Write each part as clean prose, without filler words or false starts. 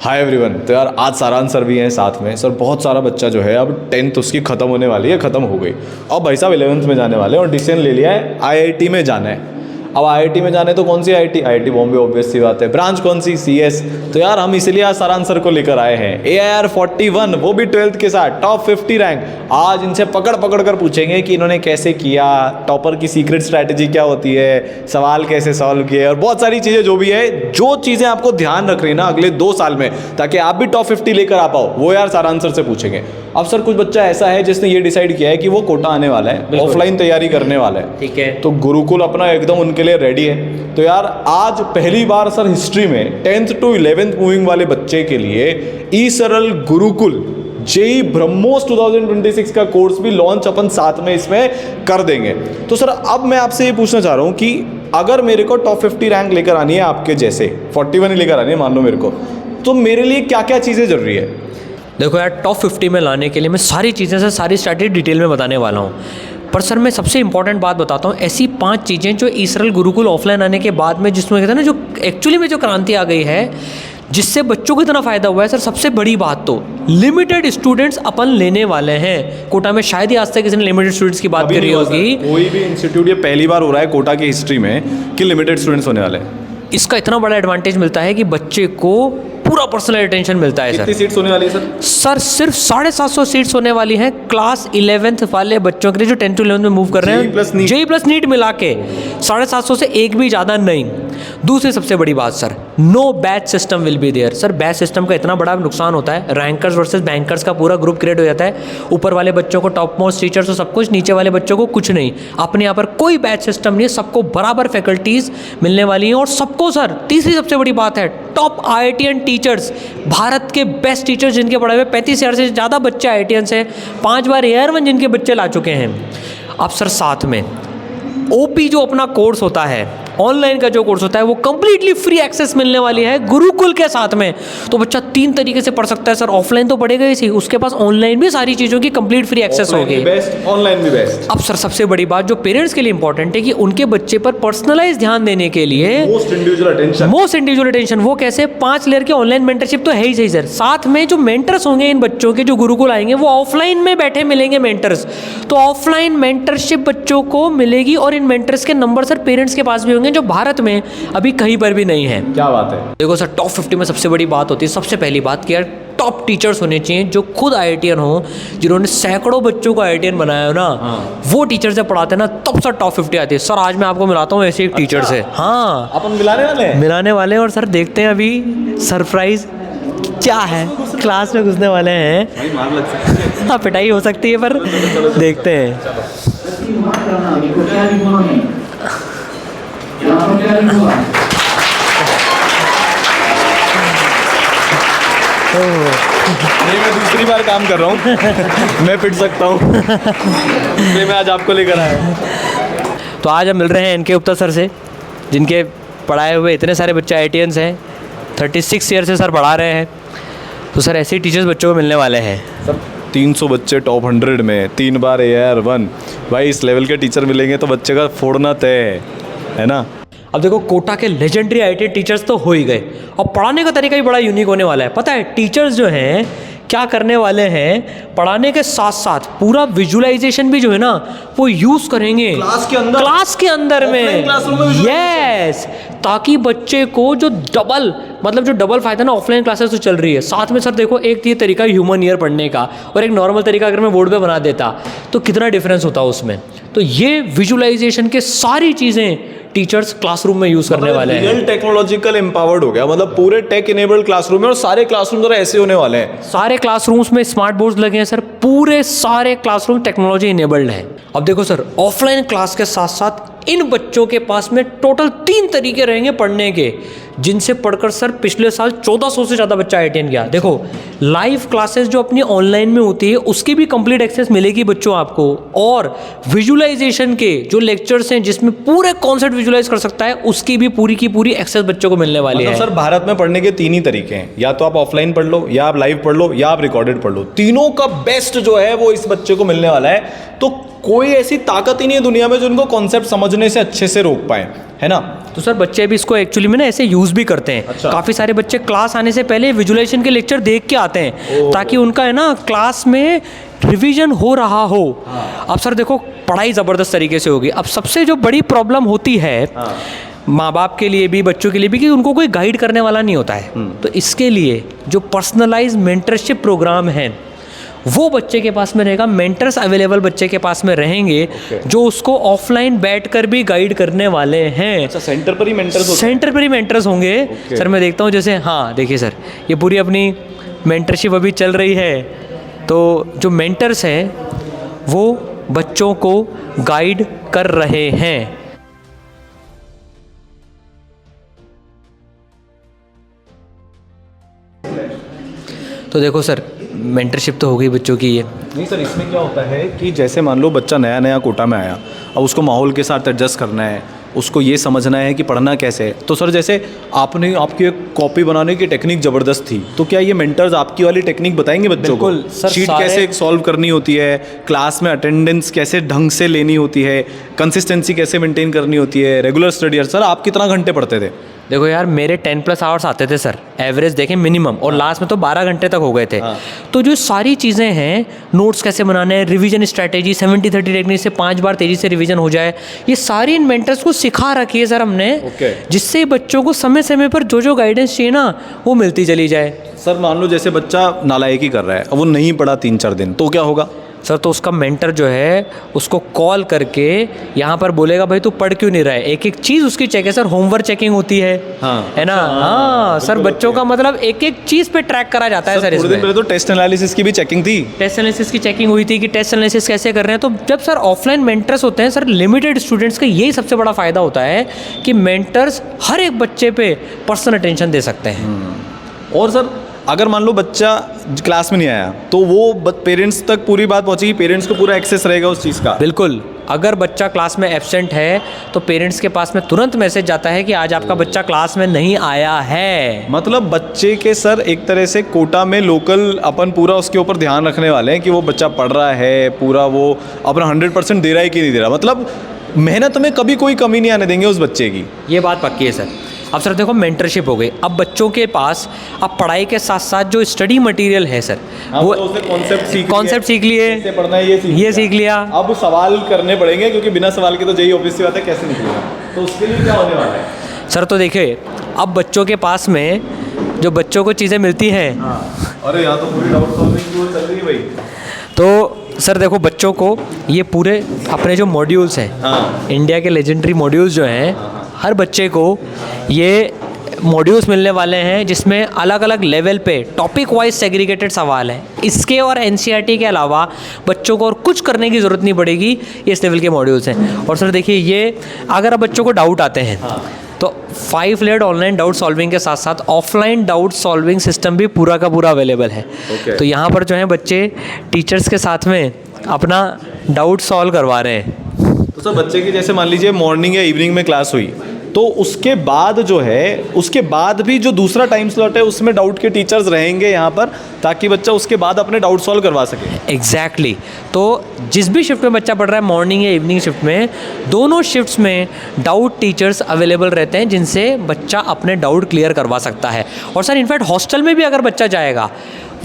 Hi everyone. तो यार आज सारांश सर भी हैं साथ में। सर बहुत सारा बच्चा जो है अब 10th उसकी ख़त्म होने वाली है, ख़त्म हो गई। अब भाई साहब 11th में जाने वाले हैं और डिसीजन ले लिया है IIT में जाना है। अब IIT में जाने तो कौन सी IIT बॉम्बे, ऑब्वियस सी बात है। ब्रांच कौन सी? CS। तो यार हम इसलिए आज सारांश सर को लेकर आए हैं। AIR 41, वो भी 12th के साथ टॉप 50 रैंक। आज इनसे पकड़ पकड़ कर पूछेंगे कि इन्होंने कैसे किया, टॉपर की सीक्रेट स्ट्रैटेजी क्या होती है, सवाल कैसे सॉल्व किए और बहुत सारी चीज़ें जो भी है, जो चीज़ें आपको ध्यान रख रही है ना अगले 2 साल में, ताकि आप भी टॉप 50 लेकर आ पाओ, वो यार सारांश सर से पूछेंगे। अब सर कुछ बच्चा ऐसा है जिसने ये डिसाइड किया है कि वो कोटा आने वाला है, ऑफलाइन तैयारी करने वाला है, ठीक है। तो गुरुकुल अपना एकदम उनके लिए रेडी है। तो यार आज पहली बार सर हिस्ट्री में 10th to 11th मूविंग वाले बच्चे के लिए ई-सरल गुरुकुल JEE ब्रह्मोस 2026 का कोर्स भी लॉन्च अपन साथ में इसमें कर देंगे। तो सर अब मैं आपसे ये पूछना चाह रहा हूँ कि अगर मेरे को टॉप 50 रैंक लेकर आनी है, आपके जैसे 41 ही लेकर आनी है मान लो मेरे को, तो मेरे लिए क्या क्या चीज़ें जरूरी है? देखो यार, टॉप 50 में लाने के लिए मैं सारी चीज़ें से सारी स्ट्रैटेजी डिटेल में बताने वाला हूँ। पर सर मैं सबसे इंपॉर्टेंट बात बताता हूँ, ऐसी 5 चीज़ें जो ई-सरल गुरुकुल ऑफलाइन आने के बाद में, जिसमें कहते हैं ना, जो एक्चुअली में जो क्रांति आ गई है, जिससे बच्चों को इतना फ़ायदा हुआ है। सर सबसे बड़ी बात तो लिमिटेड स्टूडेंट्स अपन लेने वाले हैं कोटा में। शायद ही आज तक किसी ने लिमिटेड स्टूडेंट्स की बात करी होगी। कोई भी इंस्टीट्यूट, ये पहली बार हो रहा है कोटा की हिस्ट्री में कि लिमिटेड स्टूडेंट्स होने वाले हैं। इसका इतना बड़ा एडवांटेज मिलता है कि बच्चे को पूरा पर्सनल अटेंशन मिलता है। कितनी सीट्स होने वाली है सर? सर सिर्फ 750 सीट्स होने वाली हैं क्लास 11th वाले बच्चों के लिए, जो 10th to 11th में मूव कर रहे हैं। JEE प्लस नीट मिला के 750 से एक भी ज़्यादा नहीं। दूसरी सबसे बड़ी बात sir, no batch system will be there. Sir batch system का इतना बड़ा नुकसान होता है, रैंकर्स वर्सेस बैंकर्स का पूरा ग्रुप क्रिएट हो जाता है। ऊपर वाले बच्चों को टॉप मोस्ट टीचर्स और सब कुछ, नीचे वाले बच्चों को कुछ नहीं। अपने यहाँ पर कोई बैच सिस्टम नहीं है, सबको बराबर फैकल्टीज मिलने वाली हैं। और सबको सर तीसरी सबसे बड़ी बात है, टॉप IITian टीचर्स, भारत के बेस्ट टीचर्स जिनके पढ़ाए हुए 35,000 से ज़्यादा बच्चे IITians हैं, 5 बार AIR 1 जिनके बच्चे ला चुके हैं। अब सर साथ में OP जो अपना कोर्स होता है, ऑनलाइन का जो कोर्स होता है, वो कंप्लीटली फ्री एक्सेस मिलने वाली है गुरुकुल के साथ में। तो बच्चा 3 तरीके से पढ़ सकता है सर। ऑफलाइन तो पढ़ेगा ही, उसके पास ऑनलाइन भी सारी चीज़ों की कंप्लीट फ्री एक्सेस होगी। बेस्ट, ऑनलाइन भी बेस्ट। अब सर सबसे बड़ी बात जो पेरेंट्स के लिए इंपॉर्टेंट है कि उनके बच्चे पर पर्सनलाइज ध्यान देने के लिए मोस्ट इंडिविजुअल अटेंशन। वो कैसे? 5 लेयर की ऑनलाइन मेंटरशिप तो है ही सही सर। साथ में जो मेंटर्स होंगे इन बच्चों के, जो गुरुकुल आएंगे, वो ऑफलाइन में बैठे मिलेंगे मेंटर्स। तो ऑफलाइन मेंटरशिप बच्चों को मिलेगी और इन मेंटर्स के नंबर सर पेरेंट्स के पास भी होंगे, जो भारत में अभी कहीं पर भी नहीं है। क्या बात है। देखो सर, टॉप 50 में सबसे बड़ी बात होती है, सबसे पहली बात कि यार टॉप टीचर्स होने चाहिए जो खुद IITian हो, जिन्होंने सैकड़ों बच्चों को IITian बनाया हो ना। वो टीचर से पढ़ाते हैं ना, तब सर टॉप 50 आती है। सर आज मैं आपको मिलाता हूँ ऐसे एक टीचर से। हाँ, अपन मिलाने वाले हैं। और सर देखते हैं अभी सरप्राइज क्या है। क्लास में घुसने वाले हैं, मार लग सकती है। हाँ पिटाई हो सकती है, पर देखते हैं। नहीं, मैं दूसरी बार काम कर रहा हूँ। मैं पिट सकता हूँ। मैं आज आपको लेकर आया। तो आज हम मिल रहे हैं NK गुप्ता सर से, जिनके पढ़ाए हुए इतने सारे बच्चे IITians हैं। 36 ईयर से सर पढ़ा रहे हैं। तो सर ऐसे ही टीचर्स बच्चों को मिलने वाले हैं सर। 300 बच्चे टॉप 100 में, 3 बार AIR 1। भाई इस लेवल के टीचर मिलेंगे तो बच्चे का फोड़ना तय है ना। अब देखो, कोटा के लेजेंडरी IITian टीचर्स तो हो ही गए, और पढ़ाने का तरीका भी बड़ा यूनिक होने वाला है। पता है टीचर्स जो हैं क्या करने वाले हैं? पढ़ाने के साथ साथ पूरा विजुअलाइजेशन भी जो है ना, वो यूज़ करेंगे क्लास के अंदर में। यस, ताकि बच्चे को जो डबल फायदा ना ऑफलाइन क्लासेस तो चल रही है, साथ में सर देखो एक ये तरीका ह्यूमन ईयर पढ़ने का और एक नॉर्मल तरीका अगर मैं बोर्ड पे बना देता तो कितना डिफरेंस होता उसमें। तो ये विजुअलाइजेशन के सारी चीज़ें टीचर्स क्लासरूम में यूज करने वाले हैं। रियल टेक्नोलॉजिकल एम्पावर्ड हो गया, मतलब पूरे टेक इनेबल्ड क्लासरूम है। और सारे क्लासरूम जरा ऐसे होने वाले हैं। सारे क्लासरूम्स में स्मार्ट बोर्ड्स लगे हैं सर, पूरे सारे क्लासरूम टेक्नोलॉजी इनेबल्ड है। अब देखो सर, ऑफलाइन क्लास के साथ साथ इन बच्चों के पास में टोटल 3 तरीके रहेंगे पढ़ने के, जिनसे पढ़कर सर पिछले साल 1400 से ज़्यादा बच्चा IITian गया। देखो, लाइव क्लासेस जो अपनी ऑनलाइन में होती है उसकी भी कंप्लीट एक्सेस मिलेगी बच्चों आपको, और विजुअलाइजेशन के जो लेक्चर्स हैं जिसमें पूरे कॉन्सेप्ट विजुअलाइज कर सकता है, उसकी भी पूरी की पूरी एक्सेस बच्चों को मिलने वाली है। सर भारत में पढ़ने के 3 ही तरीके हैं, या तो आप ऑफलाइन पढ़ लो, या आप लाइव पढ़ लो, या आप रिकॉर्डेड पढ़ लो। तीनों का बेस्ट जो है वो इस बच्चे को मिलने वाला है। तो कोई ऐसी ताकत ही नहीं है दुनिया में जो उनको कॉन्सेप्ट समझने से अच्छे से रोक पाए। है ना। तो सर बच्चे भी इसको एक्चुअली में ना ऐसे यूज़ भी करते हैं। अच्छा। काफ़ी सारे बच्चे क्लास आने से पहले विजुअलाइजेशन के लेक्चर देख के आते हैं ताकि उनका है ना क्लास में रिवीजन हो रहा हो। अब सर देखो पढ़ाई ज़बरदस्त तरीके से होगी। अब सबसे जो बड़ी प्रॉब्लम होती है माँ बाप के लिए भी बच्चों के लिए भी कि उनको कोई गाइड करने वाला नहीं होता है। तो इसके लिए जो पर्सनलाइज मेंटरशिप प्रोग्राम है वो बच्चे के पास में रहेगा। मेंटर्स अवेलेबल बच्चे के पास में रहेंगे जो उसको ऑफलाइन बैठकर भी गाइड करने वाले हैं। अच्छा, सेंटर पर ही मेंटर्स होते सेंटर पर ही मेंटर्स होंगे। सर मैं देखता हूँ जैसे, हाँ देखिए सर ये पूरी अपनी मेंटरशिप अभी चल रही है। तो जो मेंटर्स हैं वो बच्चों को गाइड कर रहे हैं। तो देखो सर मेंटरशिप तो हो गई बच्चों की ये। नहीं सर, इसमें क्या होता है कि जैसे मान लो बच्चा नया नया कोटा में आया, अब उसको माहौल के साथ एडजस्ट करना है, उसको ये समझना है कि पढ़ना कैसे है। तो सर जैसे आपने आपकी एक कॉपी बनाने की टेक्निक ज़बरदस्त थी, तो क्या ये मेंटर्स आपकी वाली टेक्निक बताएंगे बच्चों को? बिल्कुल सर, शीट कैसे सॉल्व करनी होती है, क्लास में अटेंडेंस कैसे ढंग से लेनी होती है, कंसिस्टेंसी कैसे मेंटेन करनी होती है, रेगुलर स्टडी। सर आप कितना घंटे पढ़ते थे? देखो यार मेरे 10+ आवर्स आते थे सर, एवरेज देखें मिनिमम, और लास्ट में तो 12 घंटे तक हो गए थे। तो जो सारी चीज़ें हैं, नोट्स कैसे बनाने हैं, रिवीजन स्ट्रैटेजी 70-30 टेक्निक से 5 बार तेज़ी से रिवीजन हो जाए, ये सारी इन मेंटर्स को सिखा रखी है सर हमने। जिससे बच्चों को समय समय पर जो जो गाइडेंस चाहिए ना वो मिलती चली जाए। सर मान लो जैसे बच्चा नालायकी कर रहा है, अब वो नहीं पढ़ा 3-4 दिन, तो क्या होगा? सर तो उसका मेंटर जो है उसको कॉल करके यहाँ पर बोलेगा भाई तू पढ़ क्यों नहीं रहा है, एक एक चीज़ उसकी चेक है सर। होमवर्क चेकिंग होती है, है ना। हाँ सर बच्चों का मतलब एक एक चीज़ पे ट्रैक करा जाता है सर। थोड़े दिन पहले तो टेस्ट एनालिसिस की भी चेकिंग थी। टेस्ट एनालिसिस की चेकिंग हुई थी कि टेस्ट एनालिसिस कैसे कर रहे हैं। तो जब सर ऑफलाइन मेंटर्स होते हैं सर, लिमिटेड स्टूडेंट्स का यही सबसे बड़ा फ़ायदा होता है कि मेंटर्स हर एक बच्चे पे पर्सनल अटेंशन दे सकते हैं। और सर अगर मान लो बच्चा क्लास में नहीं आया तो वो पेरेंट्स तक पूरी बात पहुंचेगी, पेरेंट्स को पूरा एक्सेस रहेगा उस चीज़ का? बिल्कुल। अगर बच्चा क्लास में एब्सेंट है तो पेरेंट्स के पास में तुरंत मैसेज जाता है कि आज आपका बच्चा क्लास में नहीं आया है। मतलब बच्चे के सर एक तरह से कोटा में लोकल अपन पूरा उसके ऊपर ध्यान रखने वाले हैं कि वो बच्चा पढ़ रहा है, पूरा वो अपना 100% दे रहा है कि नहीं दे रहा। मतलब मेहनत में कभी कोई कमी नहीं आने देंगे उस बच्चे की। ये बात पक्की है सर। अब सर देखो मेंटरशिप हो गई, अब बच्चों के पास अब पढ़ाई के साथ साथ जो स्टडी मटेरियल है सर, वो कॉन्सेप्ट सीख लिए, कैसे पढ़ना है ये सीख लिया। अब सवाल करने पड़ेंगे क्योंकि बिना सवाल के तो जेईई ऑब्वियस सी बात है कैसे निकलेगा। तो उसके लिए क्या होने वाला है सर? तो देखिए अब बच्चों के पास में जो बच्चों को चीज़ें मिलती हैं। अरे यहाँ तो पूरी डाउट सॉल्विंग की वो चल रही है भाई। तो सर देखो बच्चों को ये पूरे अपने जो मॉड्यूल्स हैं, इंडिया के लेजेंडरी मॉड्यूल्स जो हैं, हर बच्चे को ये मॉड्यूल्स मिलने वाले हैं जिसमें अलग अलग लेवल पे टॉपिक वाइज सेग्रीगेटेड सवाल हैं। इसके और एनसीईआरटी के अलावा बच्चों को और कुछ करने की ज़रूरत नहीं पड़ेगी, ये इस लेवल के मॉड्यूल्स हैं। और सर देखिए ये अगर अब बच्चों को डाउट आते हैं तो 5 लेयर्ड ऑनलाइन डाउट सॉल्विंग के साथ साथ ऑफलाइन डाउट सॉल्विंग सिस्टम भी पूरा का पूरा अवेलेबल है। तो यहाँ पर जो है बच्चे टीचर्स के साथ में अपना डाउट सॉल्व करवा रहे हैं। तो सर बच्चे की जैसे मान लीजिए मॉर्निंग या इवनिंग में क्लास हुई तो उसके बाद जो है उसके बाद भी जो दूसरा टाइम स्लॉट है उसमें डाउट के टीचर्स रहेंगे यहाँ पर, ताकि बच्चा उसके बाद अपने डाउट सॉल्व करवा सके। एग्जैक्टली। तो जिस भी शिफ्ट में बच्चा पढ़ रहा है, मॉर्निंग या इवनिंग शिफ्ट में, दोनों शिफ्ट्स में डाउट टीचर्स अवेलेबल रहते हैं जिनसे बच्चा अपने डाउट क्लियर करवा सकता है। और सर इनफैक्ट हॉस्टल में भी अगर बच्चा जाएगा,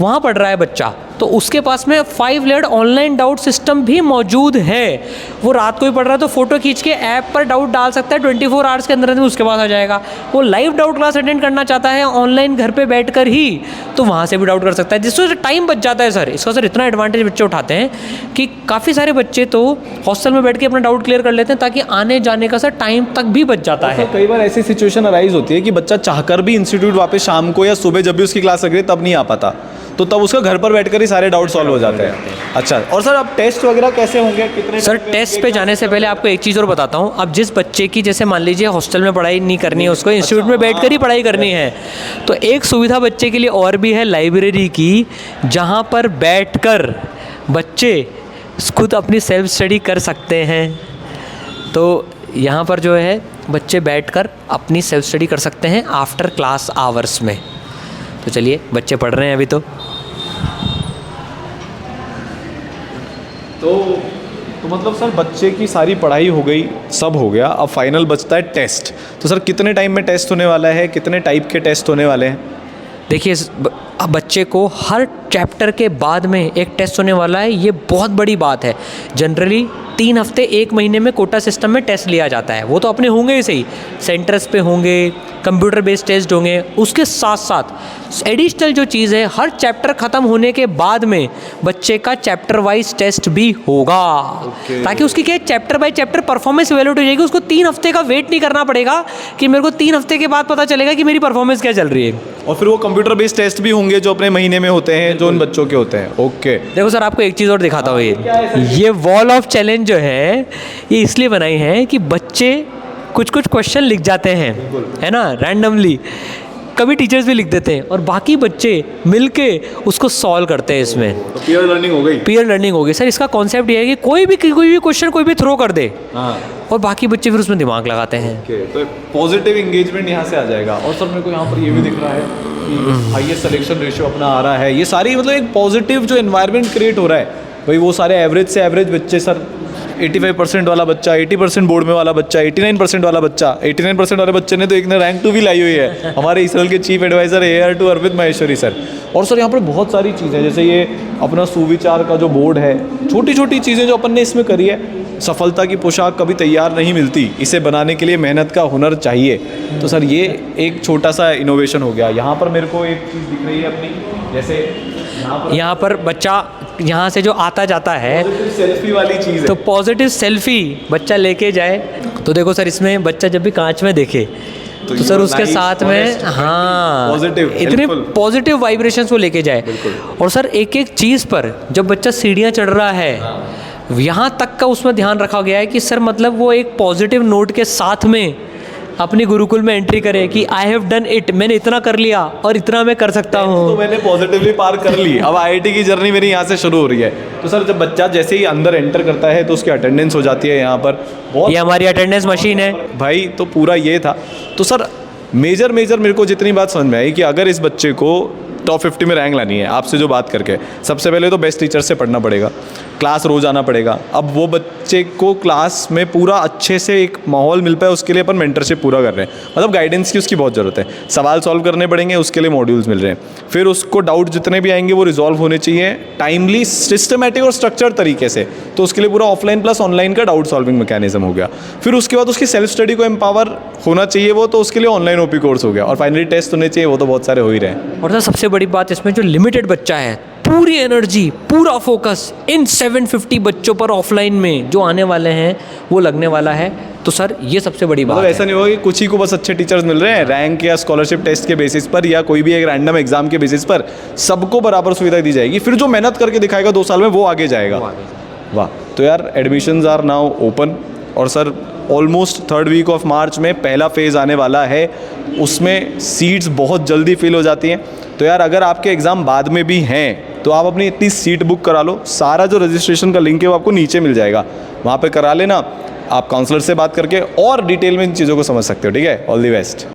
वहाँ पढ़ रहा है बच्चा, तो उसके पास में 5 लेयर्ड ऑनलाइन डाउट सिस्टम भी मौजूद है। वो रात को ही पढ़ रहा है तो फोटो खींच के ऐप पर डाउट डाल सकता है, 24 आवर्स के अंदर में उसके पास आ जाएगा। वो लाइव डाउट क्लास अटेंड करना चाहता है ऑनलाइन घर पे बैठकर ही, तो वहाँ से भी डाउट कर सकता है, जिससे टाइम बच जाता है सर। इसका सर इतना एडवांटेज बच्चे उठाते हैं कि काफ़ी सारे बच्चे तो हॉस्टल में बैठ के अपना डाउट क्लियर कर लेते हैं, ताकि आने जाने का सर टाइम तक भी बच जाता है। कई बार ऐसी सिचुएशन अराइज होती है कि बच्चा चाहकर भी इंस्टीट्यूट वापस शाम को या सुबह जब भी उसकी क्लास लग रही है तब नहीं आ पाता, तो तब उसका घर पर बैठकर ही सारे डाउट सॉल्व हो जाते हैं। अच्छा, और सर अब टेस्ट वगैरह कैसे होंगे, कितने? सर टेस्ट पे जाने से पहले आपको एक चीज़ और बताता हूँ। अब जिस बच्चे की जैसे मान लीजिए हॉस्टल में पढ़ाई नहीं करनी है, उसको इंस्टीट्यूट में बैठकर ही पढ़ाई करनी है, तो एक सुविधा बच्चे के लिए और भी है लाइब्रेरी की, जहाँ पर बैठकर बच्चे खुद अपनी सेल्फ स्टडी कर सकते हैं। तो यहाँ पर जो है बच्चे बैठकर अपनी सेल्फ स्टडी कर सकते हैं आफ्टर क्लास आवर्स में। तो चलिए बच्चे पढ़ रहे हैं अभी तो तो मतलब सर बच्चे की सारी पढ़ाई हो गई, सब हो गया, अब फाइनल बचता है टेस्ट। तो सर कितने टाइम में टेस्ट होने वाला है, कितने टाइप के टेस्ट होने वाले हैं? देखिए अब बच्चे को हर चैप्टर के बाद में एक टेस्ट होने वाला है, ये बहुत बड़ी बात है। जनरली 3 हफ्ते 1 महीने में कोटा सिस्टम में टेस्ट लिया जाता है, वो तो अपने होंगे ही सही, सेंटर्स पे होंगे, कंप्यूटर बेस्ड टेस्ट होंगे। उसके साथ साथ एडिशनल जो चीज़ है, हर चैप्टर ख़त्म होने के बाद में बच्चे का चैप्टर वाइज टेस्ट भी होगा, ताकि उसकी क्या chapter by chapter performance evaluate हो जाएगी। उसको 3 हफ्ते का वेट नहीं करना पड़ेगा कि मेरे को 3 हफ्ते के बाद पता चलेगा कि मेरी परफॉर्मेंस क्या चल रही है। और फिर वो कंप्यूटर बेस्ड टेस्ट भी होंगे जो अपने महीने में होते हैं, जो उन बच्चों के होते हैं। ओके, देखो सर, आपको एक चीज़ और दिखाता हूँ। ये वॉल ऑफ चैलेंज जो है, ये इसलिए बनाई है कि बच्चे कुछ क्वेश्चन लिख जाते हैं, है ना, रैंडमली, कभी टीचर्स भी लिख देते हैं और बाकी बच्चे मिलके उसको सॉल्व करते हैं। इसमें तो पीयर लर्निंग हो गई। पीयर लर्निंग होगी सर। इसका कॉन्सेप्ट ये है कि कोई भी क्वेश्चन कोई भी थ्रो कर दे, और बाकी बच्चे फिर उसमें दिमाग लगाते हैं। तो पॉजिटिव इंगेजमेंट यहाँ से आ जाएगा। और सर मेरे को यहाँ पर ये भी दिख रहा है कि हाईएस्ट सिलेक्शन रेशियो अपना आ रहा है। ये सारी मतलब एक पॉजिटिव जो एनवायरनमेंट क्रिएट हो रहा है भाई, वो सारे एवरेज से एवरेज बच्चे सर, 85% वाला बच्चा, 80% बोर्ड में वाला बच्चा, 89% वाला बच्चा, 89% वाले बच्चे ने तो एक ने रैंक 2 भी लाई हुई है, हमारे इसरल के chief adviser AR2 Arvind Maheshwari sir. और सर यहाँ पर बहुत सारी चीज़ें, जैसे ये अपना सुविचार का जो बोर्ड है, छोटी छोटी चीज़ें जो अपन ने इसमें करी है। सफलता की पोशाक कभी तैयार नहीं मिलती, इसे बनाने के लिए मेहनत का हुनर चाहिए। तो सर ये एक छोटा सा इनोवेशन हो गया। यहाँ पर मेरे को एक चीज़ दिख रही है अपनी, जैसे यहाँ पर बच्चा यहाँ से जो आता जाता है, सेल्फी वाली चीज़ है, तो पॉजिटिव सेल्फी बच्चा लेके जाए। तो देखो सर, इसमें बच्चा जब भी कांच में देखे तो सर उसके साथ में इतने पॉजिटिव वाइब्रेशंस वो लेके जाए। और सर एक एक चीज़ पर जब बच्चा सीढ़ियाँ चढ़ रहा है, यहाँ तक का उसमें ध्यान रखा गया है कि सर मतलब वो एक पॉजिटिव नोट के साथ में अपनी गुरुकुल में एंट्री करे कि आई हैव डन इट, मैंने इतना कर लिया और इतना मैं कर सकता हूँ, तो मैंने पॉजिटिवली पार कर ली। अब IIT की जर्नी मेरी यहाँ से शुरू हो रही है। तो सर जब बच्चा जैसे ही अंदर एंटर करता है तो उसकी अटेंडेंस हो जाती है यहाँ पर। ये हमारी अटेंडेंस मशीन है भाई। तो पूरा ये था। तो सर मेजर मेरे को जितनी बात समझ में आई कि अगर इस बच्चे को टॉप 50 में रैंक लानी है, आपसे जो बात करके, सबसे पहले तो बेस्ट टीचर से पढ़ना पड़ेगा, क्लास रोज आना पड़ेगा। अब वो बच्चे को क्लास में पूरा अच्छे से एक माहौल मिल पाए, उसके लिए अपन मेंटरशिप पूरा कर रहे हैं, मतलब गाइडेंस की उसकी बहुत ज़रूरत है। सवाल सॉल्व करने पड़ेंगे, उसके लिए मॉड्यूल्स मिल रहे हैं। फिर उसको डाउट जितने भी आएंगे वो रिजॉल्व होने चाहिए टाइमली, सिस्टमेटिक और स्ट्रक्चर तरीके से। तो उसके लिए पूरा ऑफलाइन प्लस ऑनलाइन का डाउट सॉल्विंग मैकेनिज्म हो गया। फिर उसके बाद उसकी सेल्फ स्टडी को एम्पावर होना चाहिए वो, तो उसके लिए ऑनलाइन OP कोर्स हो गया। और फाइनली टेस्ट होने चाहिए, वो तो बहुत सारे हो ही रहे हैं। और सबसे बड़ी बात इसमें, जो लिमिटेड बच्चा है, पूरी एनर्जी, पूरा फोकस इन 750 बच्चों पर ऑफलाइन में जो आने वाले हैं वो लगने वाला है। तो सर ये सबसे बड़ी बात है। ऐसा नहीं होगा कि कुछ ही को बस अच्छे टीचर्स मिल रहे हैं रैंक या स्कॉलरशिप टेस्ट के बेसिस पर, या कोई भी एक रैंडम एग्जाम के बेसिस पर, सबको बराबर सुविधा दी जाएगी। फिर जो मेहनत करके दिखाएगा 2 साल में, वो आगे जाएगा। वाह। तो यार एडमिशन्स आर नाउ ओपन। और sir almost 3rd week of March में पहला फेज़ आने वाला है, उसमें सीट्स बहुत जल्दी फिल हो जाती हैं। तो यार अगर आपके एग्ज़ाम बाद में भी हैं तो आप अपनी इतनी सीट बुक करा लो। सारा जो रजिस्ट्रेशन का लिंक है वो आपको नीचे मिल जाएगा, वहाँ पे करा लेना। आप काउंसलर से बात करके और डिटेल में इन चीज़ों को समझ सकते हो। ठीक है, ऑल दी बेस्ट।